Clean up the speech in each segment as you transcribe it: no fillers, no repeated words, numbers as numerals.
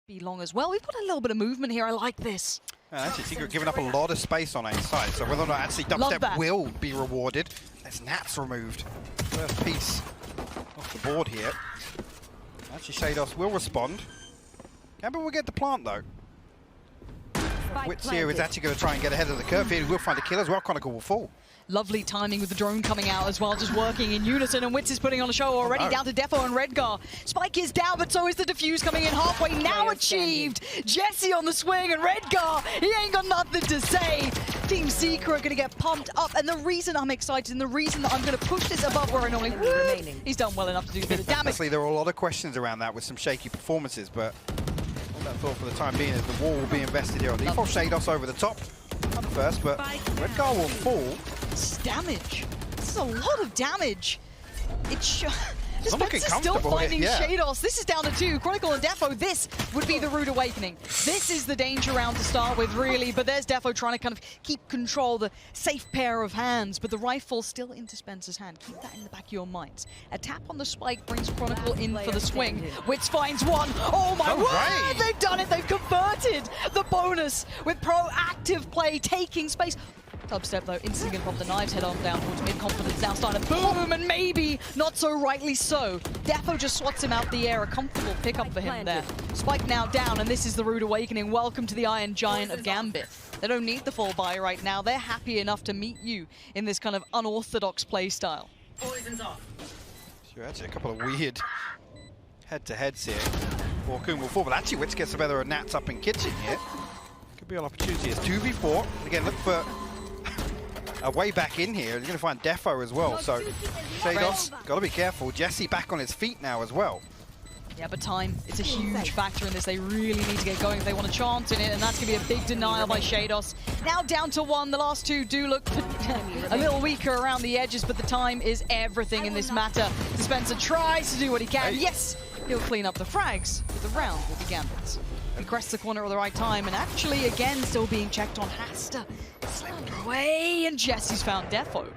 be long as well. We've got a little bit of movement here. I like this. Actually, Secret giving up a lot of space on A side, so whether or not actually Dubstep will be rewarded, as Nat's removed. First piece off the board here. Actually, Shados will respond. Gambit will get the plant though. Wits here is actually going to try and get ahead of the curve here. He will find a kill as well. Chronicle will fall. Lovely timing with the drone coming out as well, just working in unison, and Wits is putting on a show already, down to Defo and Redgar. Spike is down, but so is the defuse coming in halfway, now achieved! Jesse on the swing, and Redgar, he ain't got nothing to say! Team Secret are going to get pumped up, and the reason I'm excited, and the reason that I'm going to push this above where I normally would, he's done well enough to do a bit of damage. Honestly, there were a lot of questions around that with some shaky performances, but all that thought for the time being is the wall will be invested here on default. Shados over the top first, but Redgar will fall. This is damage. This is a lot of damage. Spencer's still comfortable finding here, Shados. This is down to 2. Chronicle and Defo, this would be the rude awakening. This is the danger round to start with, really. But there's Defo trying to kind of keep control, the safe pair of hands. But the rifle still into Spencer's hand. Keep that in the back of your minds. A tap on the spike brings Chronicle in for the swing. Wits finds one. Oh my word! They've done it! They've converted the bonus with proactive play, taking space. Dubstep though, instantly gonna pop the knives head on down towards mid. Confidence now starting to boom, and maybe not so rightly so. Defo just swats him out the air, a comfortable pickup for him there. Spike now down, and this is the rude awakening. Welcome to the Iron Giant of Gambit. They don't need the full buy right now. They're happy enough to meet you in this kind of unorthodox play style. Poison's off. Sure, actually a couple of weird head-to-heads here. Borkun will fall, but actually Wits gets together and Nats up in kitchen here. Could be an opportunity. It's 2v4. Again, look for a way back in here. You're going to find Defo as well, so Shados, got to be careful. Jesse back on his feet now as well. Yeah, but time, it's a huge factor in this. They really need to get going if they want to chance in it, and that's going to be a big denial by Shados. Now down to 1. The last 2 do look a little weaker around the edges, but the time is everything in this matter. Spencer tries to do what he can. Yes, he'll clean up the frags, but the round will be Gambit's. He crests the corner at the right time, and actually, again, still being checked on Hasta. Slipped away, and Jesse's found Defo.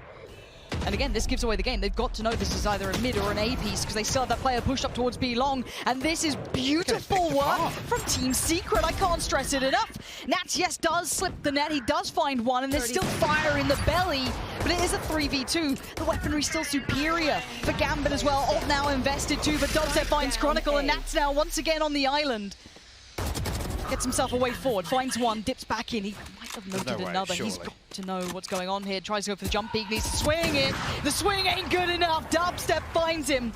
And again, this gives away the game. They've got to know this is either a mid or an A piece, because they still have that player pushed up towards B long, and this is beautiful work from Team Secret. I can't stress it enough. Nats, yes, does slip the net. He does find one, and there's still fire in the belly, but it is a 3v2. The weaponry's still superior for Gambit as well. Ult now invested too, but Dubstep finds Chronicle, and Nats now once again on the island. Gets himself a way forward, finds one, dips back in. He might have noted another. He's got to know what's going on here. Tries to go for the jump peak, needs to swing it. The swing ain't good enough. Dubstep finds him.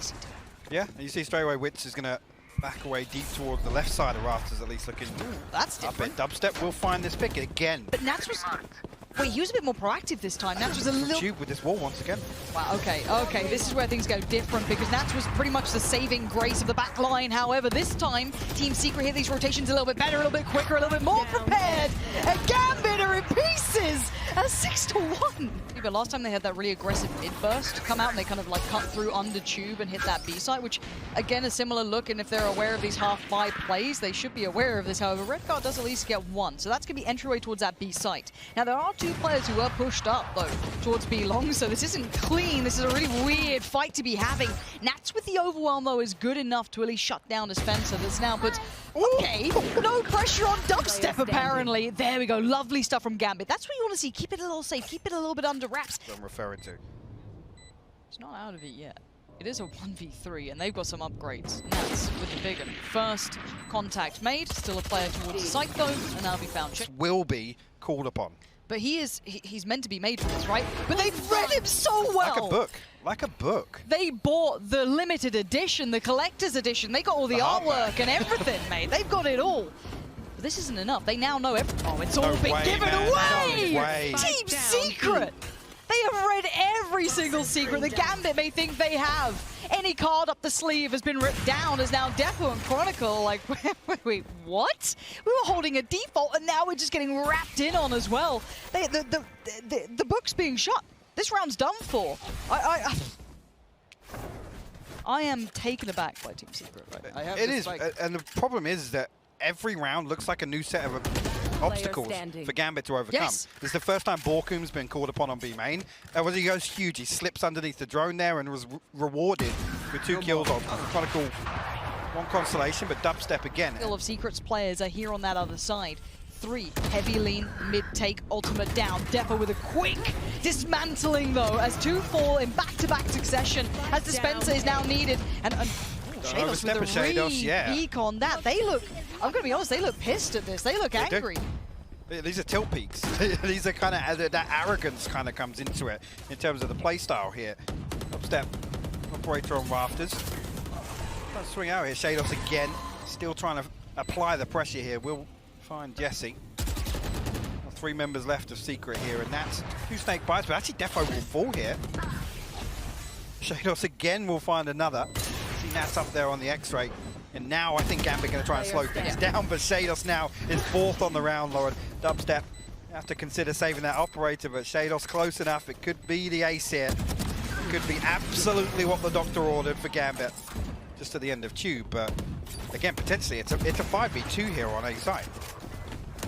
Yeah, and you see straight away Wits is going to back away deep towards the left side of Rafters, at least looking. That's different. Dubstep will find this pick again. But Nats was... Wait, he was a bit more proactive this time. Nats was a little... Tube with this wall once again. Wow, okay, this is where things go different, because Nats was pretty much the saving grace of the back line. However, this time, Team Secret hit these rotations a little bit better, a little bit quicker, a little bit more prepared. And Gambit are in pieces! A 6-1! But last time they had that really aggressive mid burst come out, and they kind of like cut through under tube and hit that B side, which again, a similar look, and if they're aware of these half-buy plays, they should be aware of this. However, Redgar does at least get 1, so that's going to be entryway towards that B site. Now, there are 2 players who are pushed up, though, towards B long, so this isn't clean. This is a really weird fight to be having. Nats with the overwhelm, though, is good enough to at least shut down Dispenser. That's now puts... Okay, no pressure on Dubstep, apparently. There we go, lovely stuff from Gambit. That's what you want to see. Keep it a little safe, keep it a little bit under wraps. What I'm referring to. It's not out of it yet. It is a 1v3, and they've got some upgrades. Nats with the big one. First contact made, still a player towards the site, though, and now be found. Will be called upon. But he's meant to be made for this, right? But they've read him so well! Like a book. Like a book. They bought the limited edition, the collector's edition. They got all the artwork and everything, mate. They've got it all. But this isn't enough. They now know everything. Oh, it's all been given away! Team Secret! They have read every single secret that Gambit may think they have. Any card up the sleeve has been ripped down, as now Defo and Chronicle, like, wait, what? We were holding a default, and now we're just getting wrapped in on as well. The book's being shut. This round's done for. I am taken aback by Team Secret right now. It is, and the problem is that every round looks like a new set of obstacles for Gambit to overcome. Yes. This is the first time Borkum's been called upon on B main. He goes huge. He slips underneath the drone there and was rewarded with 2 kills on Chronicle. One consolation, but dubstep again. Skill of Secret's players are here on that other side. 3, heavy lean, mid-take, ultimate down. Defo with a quick dismantling though, as 2 fall in back-to-back succession, as Dispenser is now needed. And Shados with a re-peek on that. They look, I'm going to be honest, they look pissed at this. They look angry. These are tilt peaks. These are kind of, that arrogance kind of comes into it in terms of the play style here. Upstep, operator on rafters. Trying to swing out here, Shados again. Still trying to apply the pressure here. We'll find Jesse. 3 members left of Secret here, and that's 2 snake bites, but actually Defo will fall here. Shados again will find another. See Nats up there on the X-ray. And now I think Gambit going to try and slow things down, but Shados now is 4th on the round, Lauren. Dubstep, have to consider saving that operator, but Shados close enough. It could be the ace here. It could be absolutely what the doctor ordered for Gambit. Just at the end of Tube, but again, potentially it's a 5v2 here on A side.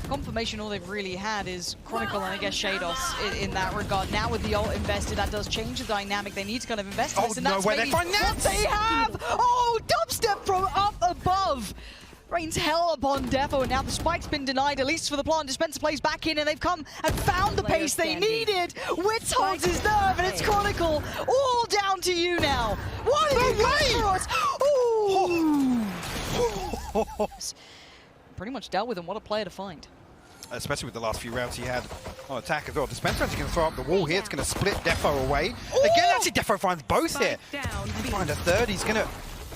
Confirmation all they've really had is Chronicle and I guess Shados in that regard. Now with the ult invested, that does change the dynamic. They need to kind of invest in this, and that's maybe what they have! Oh, dubstep from up above! Rains hell upon Defo, and now the spike's been denied, at least for the plant. Dispenser plays back in, and they've come and found the pace they needed. Witz holds his nerve, and it's Chronicle. All down to you now. What have you got for us? Ooh! Pretty much dealt with him. What a player to find. Especially with the last few rounds he had on attack as well. Dispenser actually going to throw up the wall here. It's going to split Defo away. Ooh! Again, actually Defo finds both here. They find a third. He's going to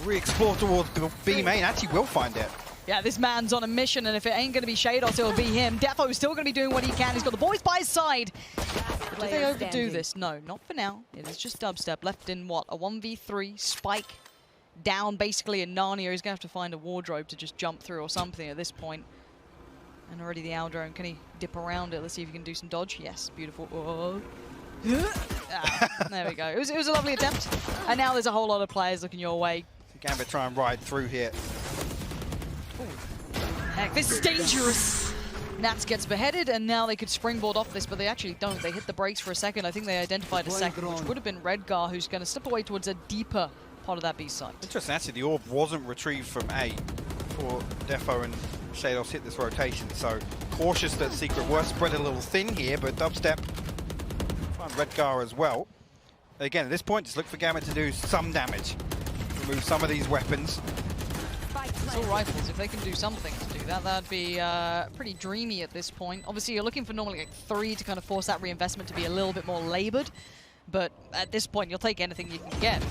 re-explore towards B main. Actually will find it. Yeah, this man's on a mission, and if it ain't going to be Shados, it will be him. Defo's still going to be doing what he can. He's got the boys by his side. But do they overdo this? No, not for now. It is just dubstep. Left in, what, a 1v3? Spike down, basically, in Narnia. He's going to have to find a wardrobe to just jump through or something at this point. And already the Owl Drone. Can he dip around it? Let's see if he can do some dodge. Yes, beautiful. Oh. There we go. It was a lovely attempt. And now there's a whole lot of players looking your way. Gambit try and ride through here. Heck, this is dangerous. Nats gets beheaded, and now they could springboard off this, but they actually don't. They hit the brakes for a second. I think they identified a second, which would have been Redgar, who's going to slip away towards a deeper part of that B site. Interesting, actually, the orb wasn't retrieved from A before Defo and Shados hit this rotation, so cautious that Secret were spread a little thin here, but dubstep find Redgar as well. Again, at this point, just look for Gambit to do some damage. Remove some of these weapons. It's all rifles. If they can do something to do that, that'd be pretty dreamy at this point. Obviously, you're looking for normally like 3 to kind of force that reinvestment to be a little bit more labored. But at this point, you'll take anything you can get.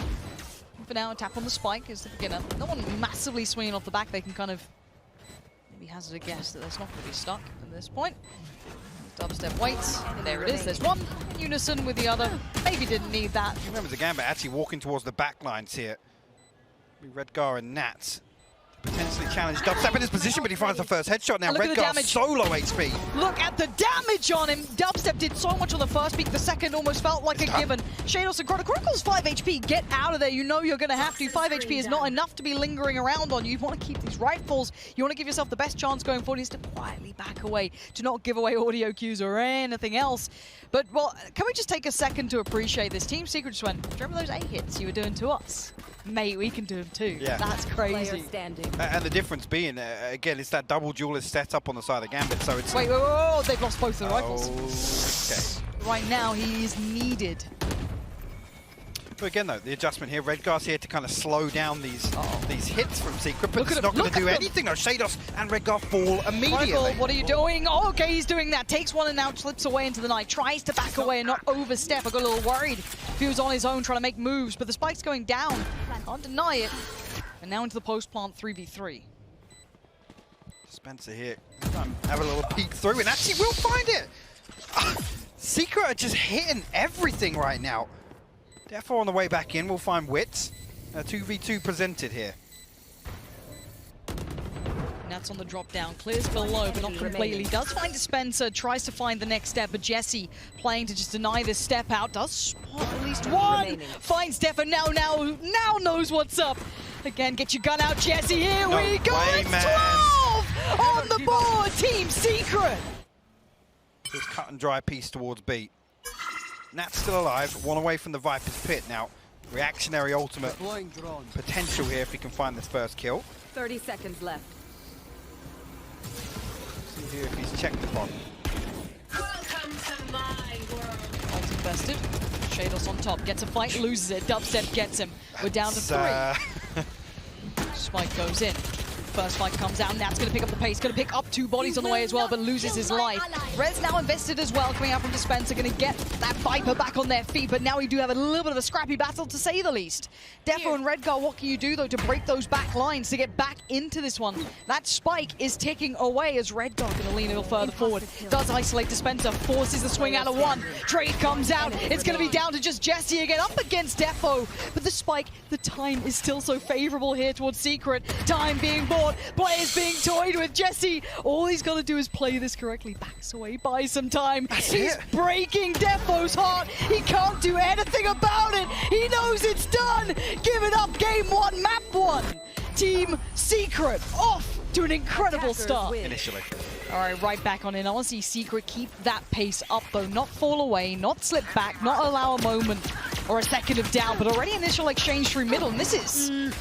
For now, a tap on the spike is the beginner. No one massively swinging off the back. They can kind of maybe hazard a guess that it's not going to be stuck at this point. Dubstep waits. There it is. There's one in unison with the other. Maybe didn't need that. Remember the Gambit actually walking towards the back lines here. Redgar and Nats potentially challenged dubstep in his position, but he finds the first headshot now. Redgar solo HP. Look at the damage on him. Dubstep did so much on the first peak. The second almost felt like a given. Shados and Chronicle's 5 HP. Get out of there. You know you're going to have to. 5 HP is not enough to be lingering around on you. You want to keep these rifles. You want to give yourself the best chance going forward. He needs to quietly back away to not give away audio cues or anything else. But, well, can we just take a second to appreciate this? Team Secret just went, do you remember those 8 hits you were doing to us? Mate, we can do them too. Yeah. That's crazy. And the difference being, again, it's that double duelist setup on the side of Gambit, so it's... Wait, they've lost both the rifles. Okay. Right now, he is needed. But again, though, the adjustment here, Redgar's here to kind of slow down these hits from Secret, but it's not going to do anything. No, Shados and Redgar fall immediately. Michael, what are you doing? Oh, okay, he's doing that. Takes one and now slips away into the night. Tries to back away and not overstep. I got a little worried if he was on his own trying to make moves, but the spike's going down. Can't deny it. And now into the post-plant 3v3. Spencer here. Have a little peek through, and actually we'll find it. Secret are just hitting everything right now. Therefore, on the way back in, we'll find Witz. 2v2 presented here. Nats on the drop down, clears below, but not completely. Does find Dispenser, tries to find the next step, but Jesse playing to just deny this step out. Does spot at least one. Finds Defo now knows what's up. Again, get your gun out, Jesse. Here we go. It's 12 on the board. Team Secret. This cut and dry piece towards B. Nat's still alive, one away from the Viper's pit now. reactionary ultimate potential here if he can find this first kill. 30 seconds left. See here if he's checked upon. Welcome to my world. Ult invested. Shados on top. Gets a fight, loses it. Dubstep gets him. We're down to 3. Spike goes in. First fight comes out. Nat's going to pick up the pace. Going to pick up 2 bodies on the way as well, but loses his life. Red's now invested as well, coming out from Dispenser. Going to get that Viper back on their feet, but now we do have a little bit of a scrappy battle, to say the least. Defo and Redgar, what can you do, though, to break those back lines, to get back into this one? That Spike is ticking away as Redgar going to lean a little further forward. Does isolate Dispenser, forces the swing out of 1. Trade comes out. It's going to be down to just Jesse again, up against Defo. But the Spike, the time is still so favorable here towards Secret. Time being bought. Players being toyed with. Jesse, all he's got to do is play this correctly. Backs away, buys some time. He's breaking Defo's heart. He can't do anything about it. He knows it's done. Give it up. Game 1, map 1. Team Secret off to an incredible start. Initially. All right, right back on in. I want to see Secret keep that pace up, though. Not fall away, not slip back, not allow a moment or a second of doubt, but already initial exchange through middle. And this is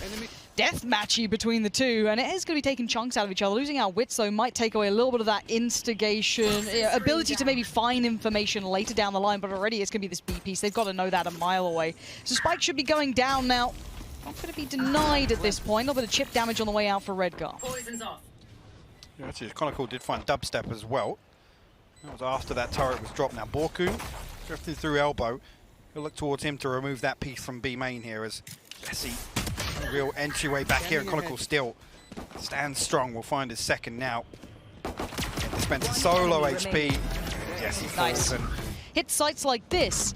death matchy between the two, and it is going to be taking chunks out of each other. Losing our wits, though, might take away a little bit of that instigation, ability to maybe find information later down the line, but already it's going to be this B piece. They've got to know that a mile away. So Spike should be going down now. Not going to be denied at this point. A little bit of chip damage on the way out for Redgar. Poison's off. Yeah, actually, Chronicle did find Dubstep as well. That was after that turret was dropped. Now Borkun drifting through elbow. He'll look towards him to remove that piece from B main here as Jesse, a real entryway back here, and Chronicle still stands strong. We'll find his second now. And Dispenser solo HP. Jesse falls and hit sites like this.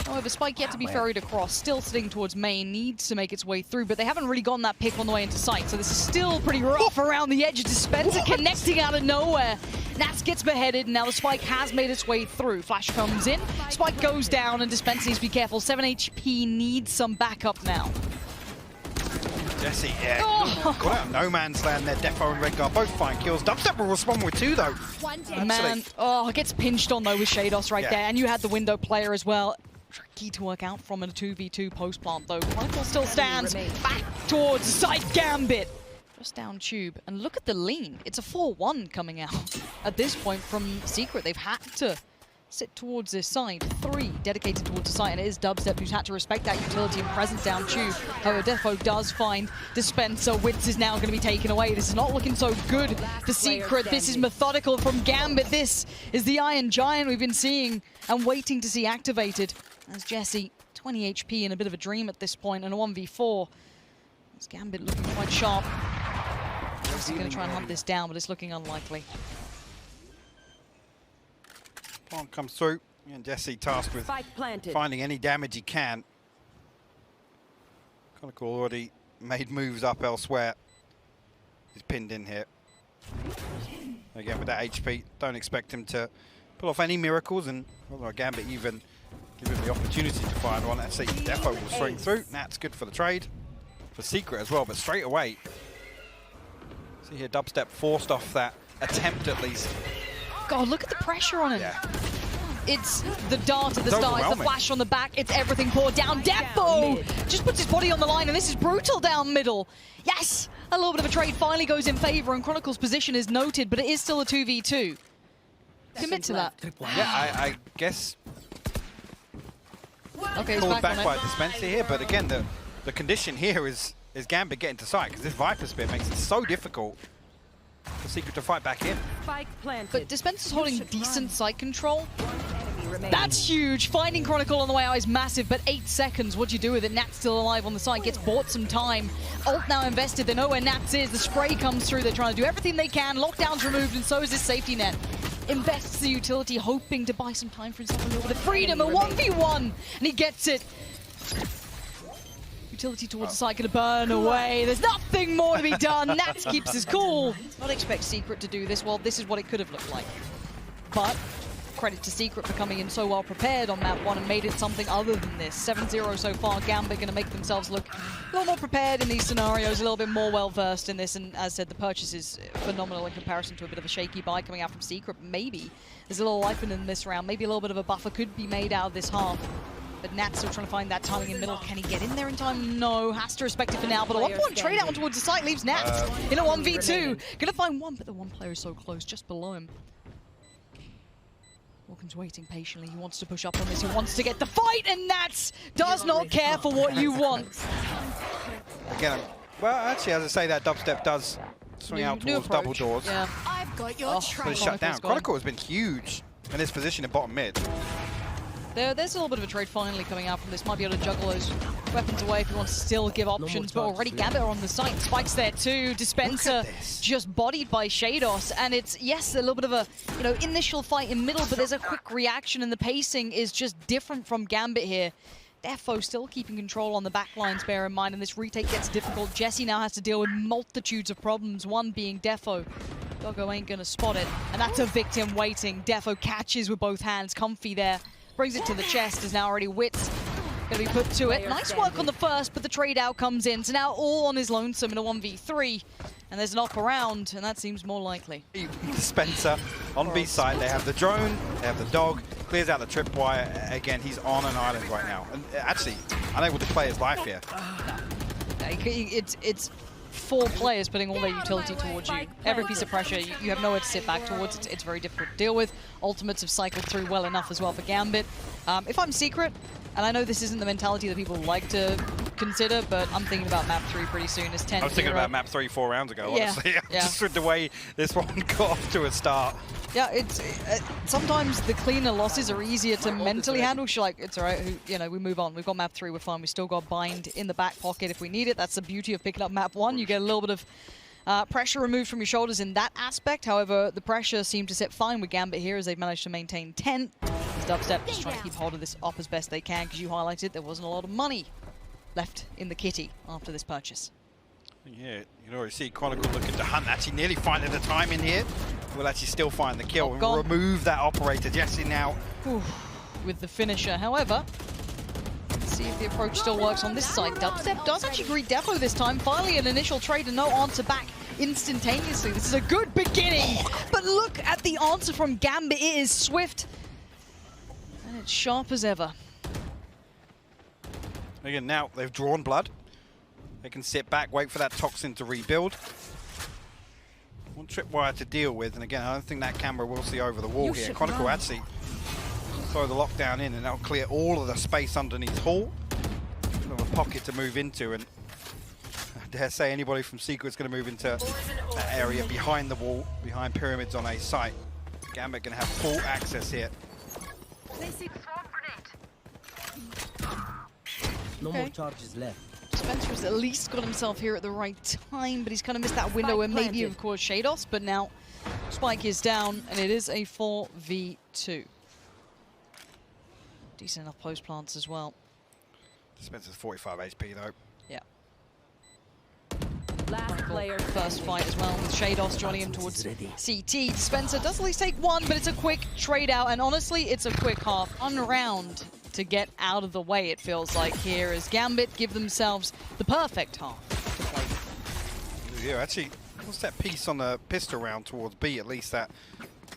However, Spike yet to be ferried across, still sitting towards main, needs to make its way through, but they haven't really gotten that pick on the way into sight, so this is still pretty rough around the edge of Dispenser, connecting out of nowhere. Nats gets beheaded, and now the Spike has made its way through. Flash comes in, Spike goes down, and Dispenser needs to be careful. 7 HP needs some backup now. Jesse, yeah, got out of no man's land there. Defo and Redgar both find kills. Dubstep will respond with 2, though. Man, gets pinched on, though, with Shados right there, and you had the window player as well. Tricky to work out from a 2v2 post plant, though. Chronicle still stands back towards the side. Gambit just down tube, and look at the lean. It's a 4-1 coming out at this point from Secret. They've had to sit towards this side. 3 dedicated towards the side, and it is Dubstep who's had to respect that utility and presence down tube. However, Defo does find Dispenser. Wits is now going to be taken away. This is not looking so good for Secret. This is methodical from Gambit. This is the Iron Giant we've been seeing and waiting to see activated. As Jesse, 20 HP in a bit of a dream at this point, and a 1v4. As Gambit looking quite sharp. Jesse's going to try and hunt this down, but it's looking unlikely. Plant comes through, and Jesse tasked with finding any damage he can. Chronicle already made moves up elsewhere. He's pinned in here. Again, with that HP, don't expect him to pull off any miracles, and although Gambit even give him the opportunity to find one. Let's see, Defo will straight through. That's good for the trade. For Secret as well, but straight away. See here, Dubstep forced off that attempt at least. God, look at the pressure on him. Yeah. It's the dart at the start, it's the flash on the back, it's everything poured down. Defo just puts his body on the line, and this is brutal down middle. Yes, a little bit of a trade finally goes in favor, and Chronicle's position is noted, but it is still a 2v2. Commit to that. Yeah, I guess. Okay, he's Called back back on by it. Dispenser here, but again, the condition here is Gambit getting to sight, because this Viper Spear makes it so difficult for Secret to fight back in. But Dispenser's holding decent sight control. That's huge. Finding Chronicle on the way out is massive, but 8 seconds. What do you do with it? Nat's still alive on the side, gets bought some time. Ult now invested. They know where Nats is. The spray comes through. They're trying to do everything they can. Lockdown's removed, and so is his safety net. Invests the utility, hoping to buy some time for himself a little bit of freedom. A 1v1, and he gets it. Utility towards the side, gonna burn away. There's nothing more to be done. Nats keeps his cool. Not expect Secret to do this. Well, this is what it could have looked like. But credit to Secret for coming in so well prepared on map 1 and made it something other than this. 7-0 so far. Gambit going to make themselves look a little more prepared in these scenarios, a little bit more well-versed in this, and as said, the purchase is phenomenal in comparison to a bit of a shaky buy coming out from Secret. Maybe there's a little life in this round. Maybe a little bit of a buffer could be made out of this half. But Nat's still trying to find that timing in middle. Can he get in there in time? No. Has to respect it for now. But at one point, trade out towards the site leaves Nat in a 1v2. Gonna find one, but the one player is so close, just below him. Walken's waiting patiently. He wants to push up on this. He wants to get the fight, and Nats does not care for what you want. Again, well, actually, as I say, that dubstep does swing out towards double doors. Yeah. I've got your But it's shut down. Chronicle has been huge in his position in bottom mid. There's a little bit of a trade finally coming out from this. Might be able to juggle those weapons away if he wants to still give options, but already Gambit are on the site. Spike's there too. Dispenser just bodied by Shados, and it's, yes, a little bit of a, you know, initial fight in middle, but there's a quick reaction, and the pacing is just different from Gambit here. Defo still keeping control on the back lines, bear in mind, and this retake gets difficult. Jesse now has to deal with multitudes of problems, one being Defo. Doggo ain't gonna spot it, and that's a victim waiting. Defo catches with both hands, comfy there. Brings it to the chest, is now already Wits gonna be put to it. Nice work on the first, but the trade out comes in. So now all on his lonesome in a 1v3, and there's an op around, and that seems more likely. Dispenser on B side, they have the drone, they have the dog, clears out the tripwire. Again, he's on an island right now. And actually, unable to play his life here. It's 4 players putting all their utility towards you. Every piece of pressure, you have nowhere to sit back towards. It's very difficult to deal with. Ultimates have cycled through well enough as well for Gambit. If I'm Secret, and I know this isn't the mentality that people like to consider, but I'm thinking about map 3 pretty soon. It's 10-0. I was thinking about map 3 4 rounds ago, honestly. Yeah. Just with the way this one got off to a start. Yeah, it's sometimes the cleaner losses are easier to mentally handle. She's like, it's all right, you know, we move on. We've got map 3, we're fine. We still got bind in the back pocket if we need it. That's the beauty of picking up map 1. You get a little bit of pressure removed from your shoulders in that aspect. However, the pressure seemed to sit fine with Gambit here as they've managed to maintain 10. Dubstep just trying to keep hold of this op as best they can, because you highlighted there wasn't a lot of money left in the kitty after this purchase. Yeah, you can already see Chronicle looking to hunt, actually nearly finding the time in here. Will actually still find the kill and remove that operator. Jesse now with the finisher. However, let's see if the approach still works on this side. Dubstep does actually greet Defo this time. Finally an initial trade and no answer back instantaneously. This is a good beginning, but look at the answer from Gambit. It is swift and it's sharp as ever. Again, now they've drawn blood. They can sit back, wait for that toxin to rebuild. One tripwire to deal with, and again, I don't think that camera will see over the wall here. Chronicle actually throw the lockdown in, and that'll clear all of the space underneath Hall. Sort of a pocket to move into, and I dare say anybody from Secret's going to move into that area behind the wall, behind pyramids on a site. Gambit going to have full access here. No more charges left. Spencer's at least got himself here at the right time, but he's kind of missed that window where maybe, of course, Shados, but now Spike is down, and it is a 4v2. Decent enough post plants as well. Spencer's 45 HP, though. Yeah. Last player First fight as well, with Shados joining him towards CT. Spencer does at least take 1, but it's a quick trade out, and honestly, it's a quick half. One round to get out of the way, it feels like here, as Gambit give themselves the perfect half to play. Yeah, actually, what's that piece on the pistol round towards B? At least that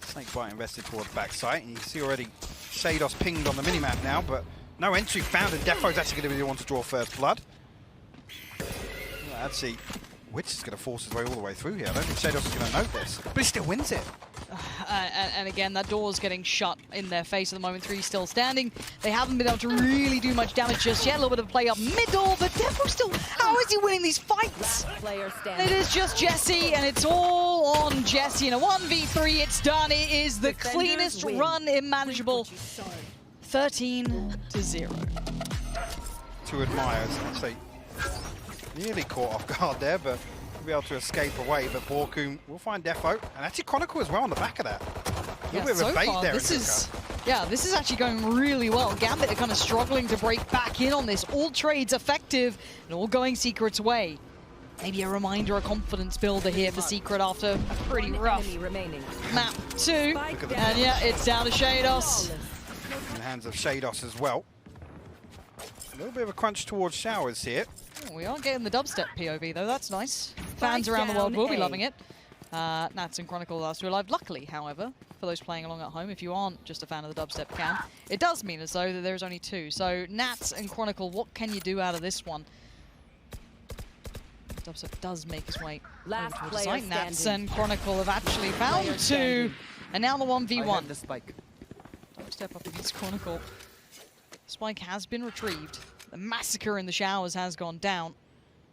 Snakebite invested towards backside. And you see already Shados pinged on the minimap now, but no entry found, and Defo's actually going to be the one to draw first blood. Well, actually, Witch is going to force his way all the way through here. I don't think Shados is going to note this, but he still wins it. And again, that door's getting shut in their face at the moment. 3 still standing. They haven't been able to really do much damage just yet. A little bit of play up middle, but Defo still, how is he winning these fights? player standing. It is just Jesse, and it's all on Jesse. In a 1v3, it's done. It is the cleanest run imaginable. 13-0. Two admirers, I'd say, nearly caught off guard there, but be able to escape away, but Borkum will find Defo, and actually Chronicle as well on the back of that. A little bit of a bait there. This is actually going really well. Gambit are kind of struggling to break back in on this. All trades effective and all going Secret's way. Maybe a reminder, a confidence builder here for Secret after a pretty rough map 2. And yeah, it's down to Shados. In the hands of Shados as well. A little bit of a crunch towards Showers here. We are getting the dubstep POV though, that's nice. Fans around the world will be loving it. Nats and Chronicle last two alive. Luckily, however, for those playing along at home, if you aren't just a fan of the dubstep cam, it does mean as though that there's only two. So Nats and Chronicle, what can you do out of this one? Dubstep does make his way Last over towards the player site. Nats standing. and Chronicle have actually found Player two, standing. and now the 1v1. The spike. Dubstep up against Chronicle. Spike has been retrieved. The massacre in the showers has gone down.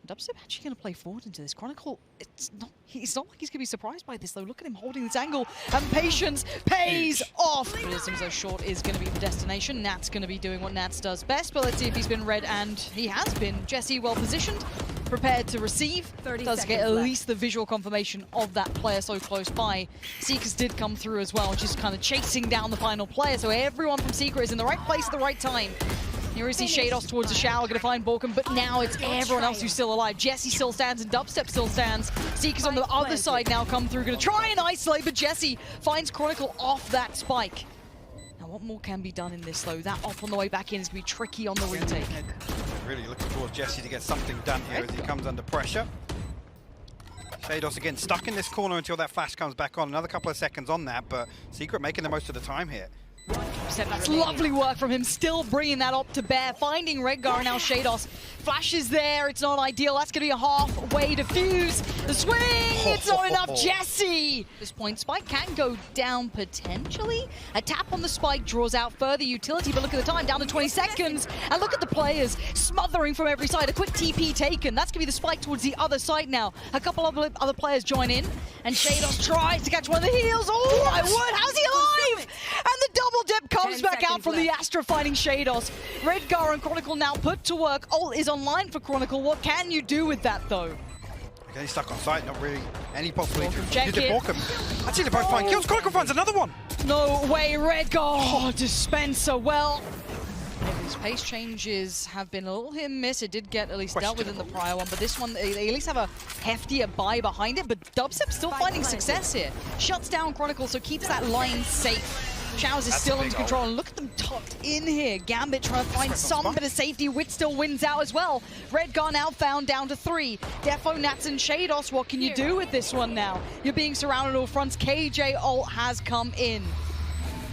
Dubstep actually going to play forward into this. Chronicle, it's not like he's going to be surprised by this, though. Look at him holding this angle, and patience pays off. But it seems though short is going to be the destination. Nat's going to be doing what Nats does best, but let's see if he's been read, and he has been. Jesse well positioned, prepared to receive. 30 Does get at seconds left. least the visual confirmation of that player so close by. Seekers did come through as well, just kind of chasing down the final player, so everyone from Secret is in the right place at the right time. Here we see Shados towards the shower, going to find Borkum, but now it's everyone else who's still alive. Jesse still stands and Dubstep still stands. Seekers on the other side now come through, going to try and isolate, but Jesse finds Chronicle off that spike. Now what more can be done in this though? That off on the way back in is going to be tricky on the retake. Really looking towards Jesse to get something done here as he comes under pressure. Shados again stuck in this corner until that flash comes back on. Another couple of seconds on that, but Secret making the most of the time here. That's lovely work from him, still bringing that up to bear, finding Redgar and now Shados. Flash is there, it's not ideal, that's going to be a halfway defuse. The swing, it's not enough, Jesse! At this point, Spike can go down potentially. A tap on the Spike draws out further utility, but look at the time, down to 20 seconds. And look at the players smothering from every side. A quick TP taken, that's going to be the Spike towards the other side now. A couple of other players join in, and Shados tries to catch one of the heels. Oh my word, how's he alive? And the double dip comes back out from the Astra fighting Shados. Redgar and Chronicle now put to work. Ult is online for Chronicle. What can you do with that though? Again, he's stuck on site, not really any possibility to check use it. it. Borkum. Actually, they're both fine kills. Chronicle finds another one. No way, Redgar. Oh, dispenser. Well, his pace changes have been a little hit and miss. It did get at least dealt with in the prior one, but this one, they at least have a heftier buy behind it, but Dubstep still finding success here. Shuts down Chronicle, so keeps that line safe. Showers is still under control, and look at them tucked in here. Gambit trying to find some bit of safety. Wit still wins out as well. Redgar now found down to 3. Defo, Nats, and Shados, what can you do with this one now? You're being surrounded all fronts. KJ ult has come in.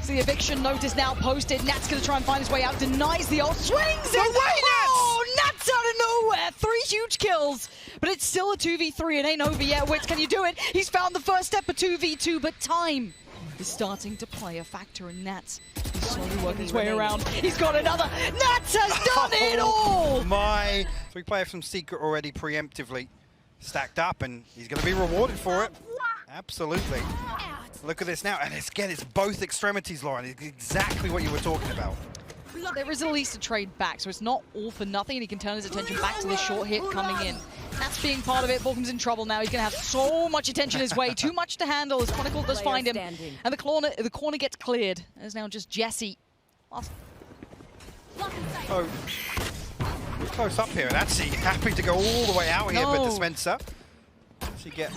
So the eviction notice now posted. Nat's going to try and find his way out. Denies the ult. Swings it! No way, Nats! Oh, Nats out of nowhere! 3 huge kills. But it's still a 2v3. It ain't over yet. Wits, can you do it? He's found the first step of 2v2, but time is starting to play a factor in Nats. He's slowly working his way around. He's got another. Nats has done it all! My 3 players from Secret already preemptively stacked up, and he's going to be rewarded for it. Absolutely. Look at this now, and it's both extremities, Lauren. It's exactly what you were talking about. There is at least a trade back, so it's not all for nothing, and he can turn his attention back to this short hit coming in. That's being part of it. Borkum's in trouble now. He's going to have so much attention his way. Too much to handle as Chronicle does find him. And the corner gets cleared. There's now just Jesse. Oh, we're close up here, and actually happy to go all the way out here with Dispenser. Actually get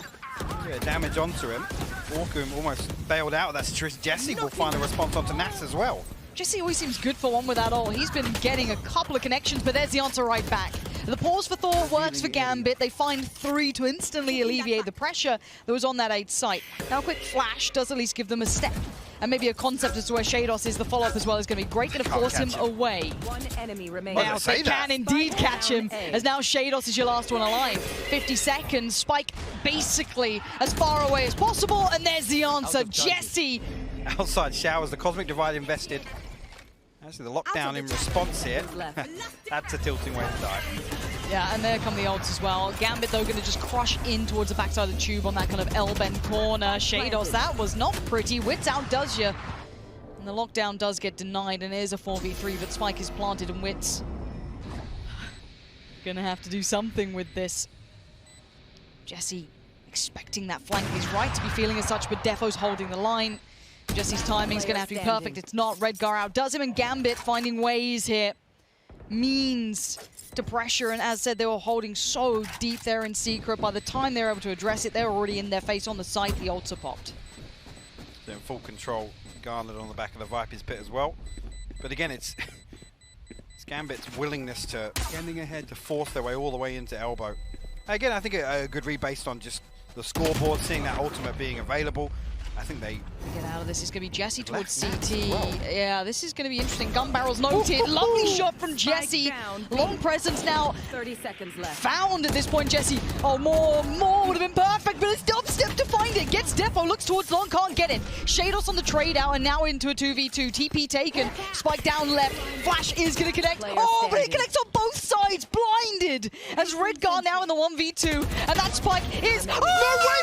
damage onto him. Borkum almost bailed out of that situation. Jesse will find a response onto Nats as well. Jesse always seems good for one with that ult. He's been getting a couple of connections, but there's the answer right back. The pause for Thor works for Gambit. They find 3 to instantly alleviate the pressure that was on that 8 site. Now a quick flash does at least give them a step. And maybe a concept as to where Shados is. The follow-up as well is going to be great. Going to force him away. One enemy remains. Now they can indeed catch him, as now Shados is your last one alive. 50 seconds, Spike basically as far away as possible, and there's the answer. Jesse! Outside showers, the Cosmic Divide invested. Actually, the lockdown in response here. That's a tilting way to die. Yeah, and there come the ults as well. Gambit, though, going to just crush in towards the backside of the tube on that kind of L-bend corner. Shados, that was not pretty. Wits outdoes you. And the lockdown does get denied, and it is a 4v3, but Spike is planted, and Wits gonna have to do something with this. Jesse expecting that flank. He's right to be feeling as such, but Defo's holding the line. Jesse's timing's gonna have to be perfect. It's not. Redgar outdoes him, and Gambit finding ways here. Means to pressure, and as said, they were holding so deep there in Secret. By the time they're able to address it, they're already in their face on the site. The ults are popped. They're in full control. Garnered on the back of the Viper's pit as well. But again, it's Gambit's willingness to getting ahead to force their way all the way into elbow. Again, I think a good read based on just the scoreboard, seeing that ultimate being available. I think they Get out of this. It's going to be Jesse towards Left CT. as well. Yeah, this is going to be interesting. Gun barrels noted. Lovely shot from Jesse. down. Long presence now. 30 seconds left. Found at this point, Jesse. Oh, more would have been perfect, but it's dubstep to find it. Gets Defo, looks towards long, can't get it. Shados on the trade out and now into a 2v2. TP taken. Spike down left. Flash is going to connect. Player Oh, but it standing. connects on both sides. Blinded as Redgar now in the 1v2. And that spike is. Oh,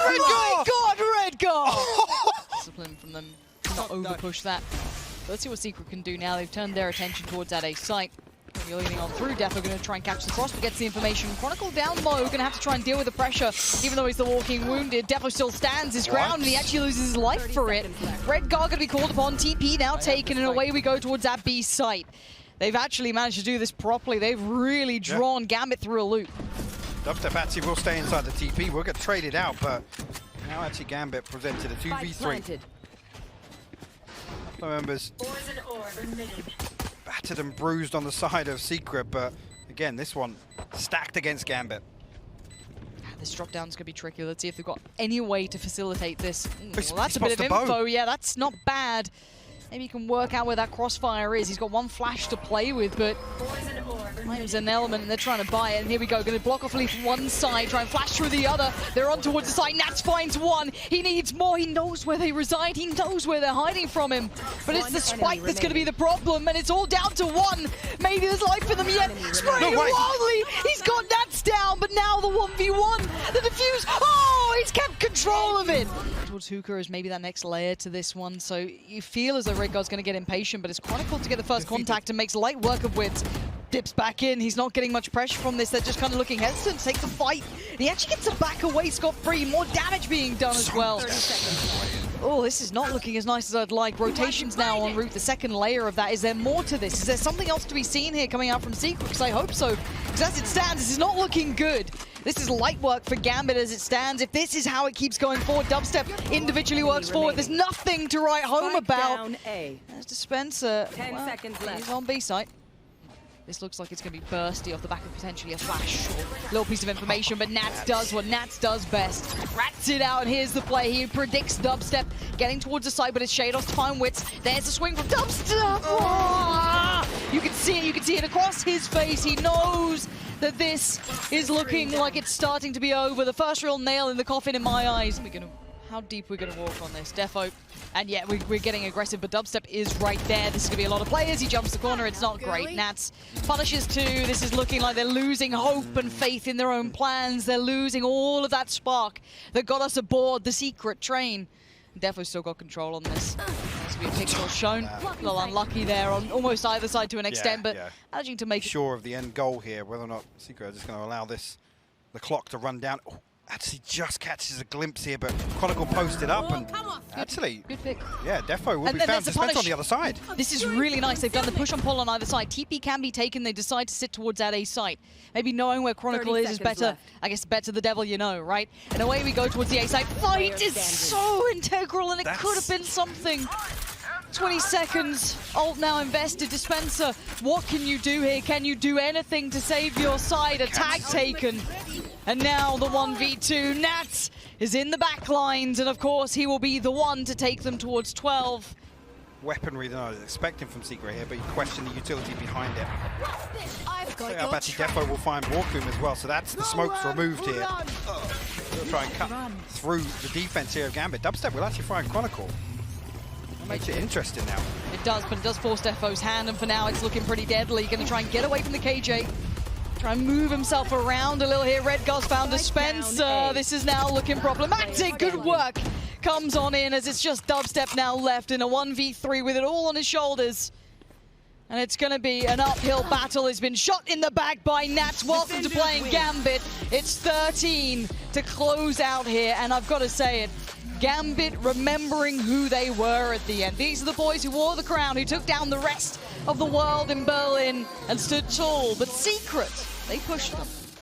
my God, Redgar! Discipline from them to not over push that. But let's see what Secret can do now. They've turned their attention towards that A site. You're leaning on through. Defo going to try and catch the cross, but gets the information. Chronicle down low, going to have to try and deal with the pressure, even though he's the walking wounded. Defo still stands his ground, and he actually loses his life for it. Redgar going to be called upon. TP now taken, and away we go towards that B site. They've actually managed to do this properly. They've really drawn Gambit through a loop. Dubstep actually will stay inside the TP. We'll get traded out, but now actually Gambit presented a 2v3. Couple of members Poison orb emitting. battered and bruised on the side of Secret, but again, this one stacked against Gambit. This drop down is going to be tricky. Let's see if they've got any way to facilitate this. He Well, that's a bit of spots the bow. info. Yeah, that's not bad. Maybe he can work out where that crossfire is. He's got one flash to play with, but Poison orb time's emitting. an element, and they're trying to buy it. And here we go, going to block off Leaf one side, try and flash through the other. They're on towards the side. Nats finds one. He needs more. He knows where they reside. He knows where they're hiding from him. But it's the spike that's going to be the problem, and it's all down to one. Maybe there's life for them yet. Spraying No way. wildly. He's got Nats down, but now the 1v1. The defuse. Oh, he's kept control of it. Towards Hookah is maybe that next layer to this one. So you feel as though Redgar's going to get impatient, but it's Chronicle to get the first contact and makes light work of Wits. Dips back in. He's not getting much pressure from this. They're just kind of looking hesitant to take the fight. And he actually gets to back away scot-free. More damage being done as well. Oh, this is not looking as nice as I'd like. Rotations now en route. The second layer of that. Is there more to this? Is there something else to be seen here coming out from Secret? Because I hope so. Because as it stands, this is not looking good. This is light work for Gambit as it stands. If this is how it keeps going forward, Dubstep individually works forward. There's nothing to write home about. Down A. There's Dispenser. 10 seconds left. He's on B site. This looks like it's going to be bursty off the back of potentially a flash or a little piece of information, but Nats does what Nats does best. Rats it out, and here's the play. He predicts Dubstep getting towards the side, but it's Shados to find Wits. There's the swing from Dubstep. Oh! You can see it across his face. He knows that this is looking like it's starting to be over. The first real nail in the coffin in my eyes. How deep we're going to walk on this. Defo. And yeah, we're getting aggressive, but Dubstep is right there. This is going to be a lot of players. He jumps the corner. It's not great. Nats punishes too. This is looking like they're losing hope and faith in their own plans. They're losing all of that spark that got us aboard the Secret train. Defo's still got control on this. This will be a pixel shown. A little unlucky there on almost either side to an extent, but managing to make it. Sure of the end goal here, whether or not Secret is just going to allow the clock to run down. Oh, actually just catches a glimpse here, but Chronicle posted up and actually, Good pick. yeah, Defo will And be then found. there's the Dispenser on punish. the other side. This is really nice. They've done the push and pull on either side. TP can be taken. They decide to sit towards that A site. Maybe knowing where Chronicle 30 is seconds better. left. I guess better the devil you know, right? And away we go towards the A site. Fight is so integral, and it could have been something. 20 seconds. Ult now invested. Dispenser, what can you do here? Can you do anything to save your side? A tag taken. And now the 1v2. Nats is in the back lines, and of course he will be the one to take them towards 12. Weaponry than I was expecting from Secret here, but you question the utility behind it. I've got Up actually Defo will find Warcoom as well, so that's the smoke's removed here. They'll try and cut through the defense here of Gambit. Dubstep will actually find Chronicle. That makes it interesting now. It does, but it does force Defo's hand, and for now it's looking pretty deadly. Going to try and get away from the KJ. Try and move himself around a little here. Redgar's found Dispenser. This is now looking problematic. Good work comes on in as it's just Dubstep now left in a 1v3 with it all on his shoulders. And it's going to be an uphill battle. He's been shot in the back by Nats. Welcome to playing Gambit. It's 13 to close out here, and I've got to say it. Gambit remembering who they were at the end. These are the boys who wore the crown, who took down the rest of the world in Berlin and stood tall. But Secret, they pushed them.